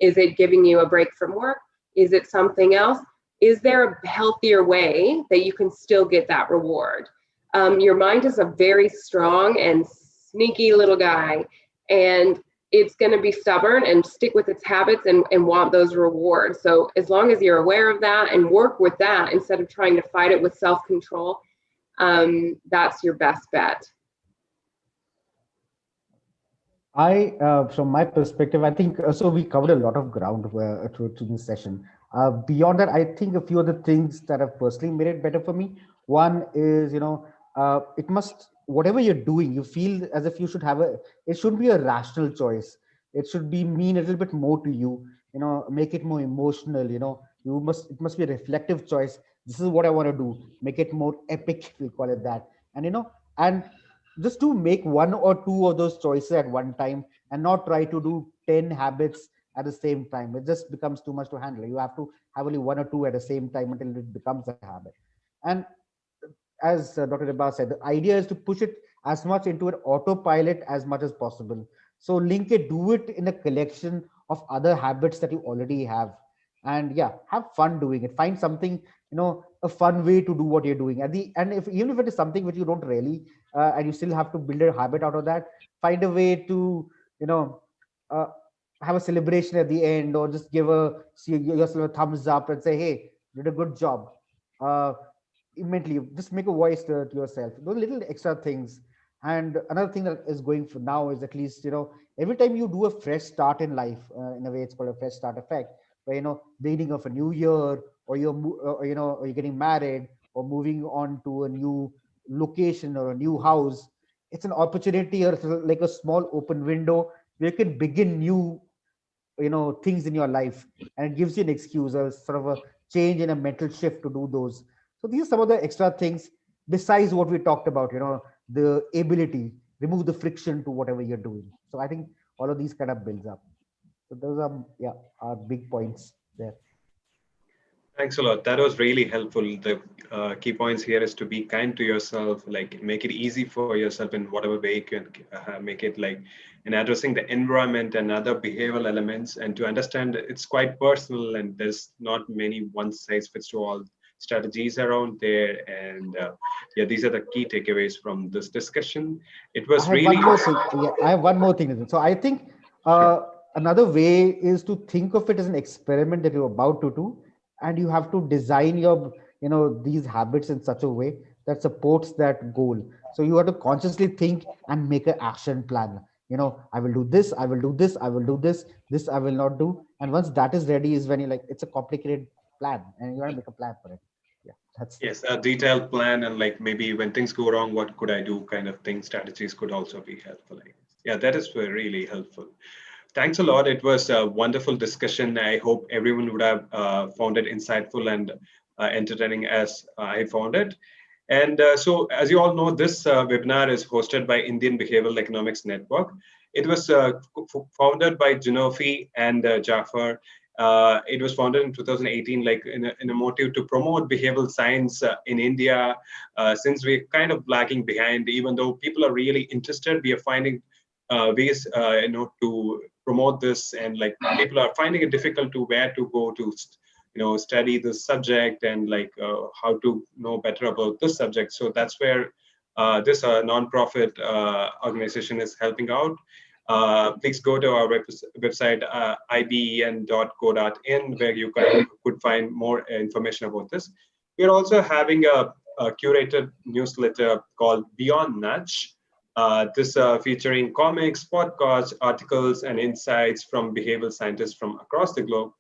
Is it giving you a break from work? Is it something else? Is there a healthier way that you can still get that reward? Your mind is a very strong and sneaky little guy, and it's going to be stubborn and stick with its habits and want those rewards. So as long as you're aware of that and work with that instead of trying to fight it with self-control, that's your best bet. From my perspective, I think so we covered a lot of ground through this session. Beyond that, I think a few of the things that have personally made it better for me. One is, it must, whatever you're doing, you feel as if you should have it should be a rational choice. It should mean a little bit more to you, make it more emotional, it must be a reflective choice. This is what I want to do. Make it more epic, we'll call it that. And, and just to make 1 or 2 of those choices at one time and not try to do 10 habits at the same time. It just becomes too much to handle. You have to have only 1 or 2 at the same time until it becomes a habit. And as Dr. Rebar said, the idea is to push it as much into an autopilot as much as possible. So link it, do it in a collection of other habits that you already have. And yeah, have fun doing it. Find something, a fun way to do what you're doing. And if even if it is something which you don't really, and you still have to build a habit out of that, find a way to, you know, uh, have a celebration at the end, or just give yourself a thumbs up and say, hey, you did a good job. Uh, Immediately just make a voice to yourself, those little extra things. And another thing that is going for now is, at least, every time you do a fresh start in life, in a way it's called a fresh start effect, where, beginning of a new year, or or you're getting married, or moving on to a new location or a new house, it's an opportunity, or it's like a small open window where you can begin new, things in your life, and it gives you an excuse, or sort of a change in a mental shift to do those. So these are some of the extra things besides what we talked about, the ability, remove the friction to whatever you're doing. So I think all of these kind of builds up. So those are, yeah, are big points there. Thanks a lot. That was really helpful. The key points here is to be kind to yourself, like make it easy for yourself in whatever way you can make it, like in addressing the environment and other behavioral elements, and to understand that it's quite personal and there's not many one size fits all strategies around there. And yeah, these are the key takeaways from this discussion. It I was have really one more thing. Yeah, I have one more thing. So I think sure. another way is to think of it as an experiment that you're about to do, and you have to design your, these habits in such a way that supports that goal. So you have to consciously think and make an action plan. I will do this, I will do this, I will do this, this I will not do. And once that is ready, is when you like, it's a complicated plan, and you want to make a plan for it. Yeah, that's Yes, a detailed plan, and like maybe when things go wrong, what could I do kind of thing. Strategies could also be helpful, I guess. Yeah, that is really helpful. Thanks a lot. It was a wonderful discussion. I hope everyone would have found it insightful and entertaining as I found it. And so, as you all know, this webinar is hosted by Indian Behavioral Economics Network. It was founded by Junofi and Jafar. It was founded in 2018, like in a motive to promote behavioral science in India. Since we're kind of lagging behind, even though people are really interested, we are finding ways, to promote this, and like people are finding it difficult to where to go to study this subject, and like how to know better about this subject. So that's where this non-profit organization is helping out. Please go to our website, iben.co.in, where you could find more information about this. We're also having a curated newsletter called Beyond Nudge. This featuring comics, podcasts, articles, and insights from behavioral scientists from across the globe.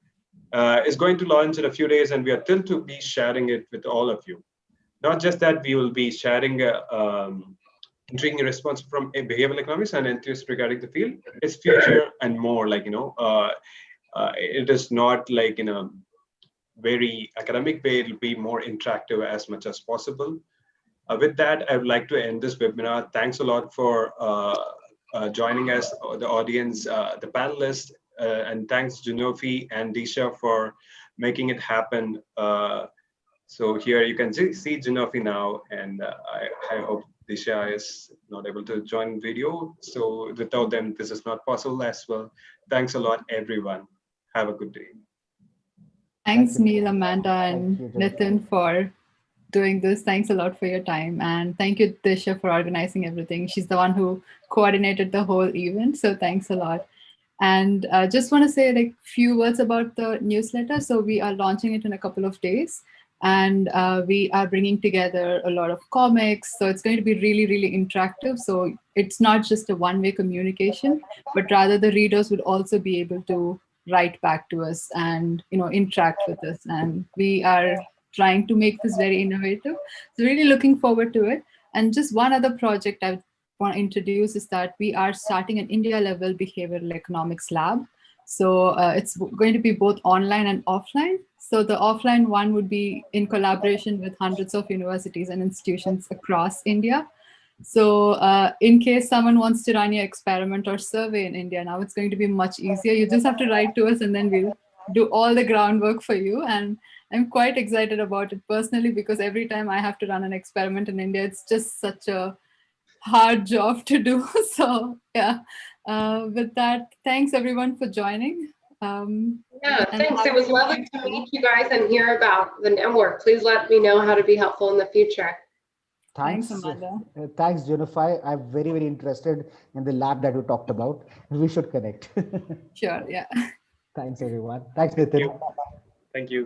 Is going to launch in a few days, and we are thrilled to be sharing it with all of you. Not just that, we will be sharing intriguing response from behavioral economics and enthusiasts regarding the field, its future, and more. Like it is not like in a very academic way. It'll be more interactive as much as possible. With that, I would like to end this webinar. Thanks a lot for joining us, the audience, the panelists, and thanks Junofi and Disha for making it happen. So here you can see Junofi now, and I hope Disha is not able to join video. So without them, this is not possible as well. Thanks a lot, everyone. Have a good day. Thanks, Thank you. Neil, Amanda, and Thank you, Nitin for doing this. Thanks a lot for your time. And thank you, Disha, for organizing everything. She's the one who coordinated the whole event. So thanks a lot. And just want to say like few words about the newsletter. So we are launching it in a couple of days. And we are bringing together a lot of comics. So it's going to be really, really interactive. So it's not just a one-way communication, but rather the readers would also be able to write back to us and interact with us. And we are trying to make this very innovative. So really looking forward to it. And just one other project I want to introduce is that we are starting an India level behavioral economics lab. So it's going to be both online and offline. So the offline one would be in collaboration with hundreds of universities and institutions across India. So in case someone wants to run your experiment or survey in India, now it's going to be much easier. You just have to write to us and then we'll do all the groundwork for you. And I'm quite excited about it personally, because every time I have to run an experiment in India, it's just such a hard job to do. So yeah, with that, thanks everyone for joining. Yeah, And thanks. It was lovely to meet you guys and hear about the network. Please let me know how to be helpful in the future. Thanks, Thanks, Amanda. thanks, Jennifer. I'm very, very interested in the lab that you talked about. We should connect. Sure, yeah. Thanks, everyone. Thanks, Thank Nitin. you. Thank you.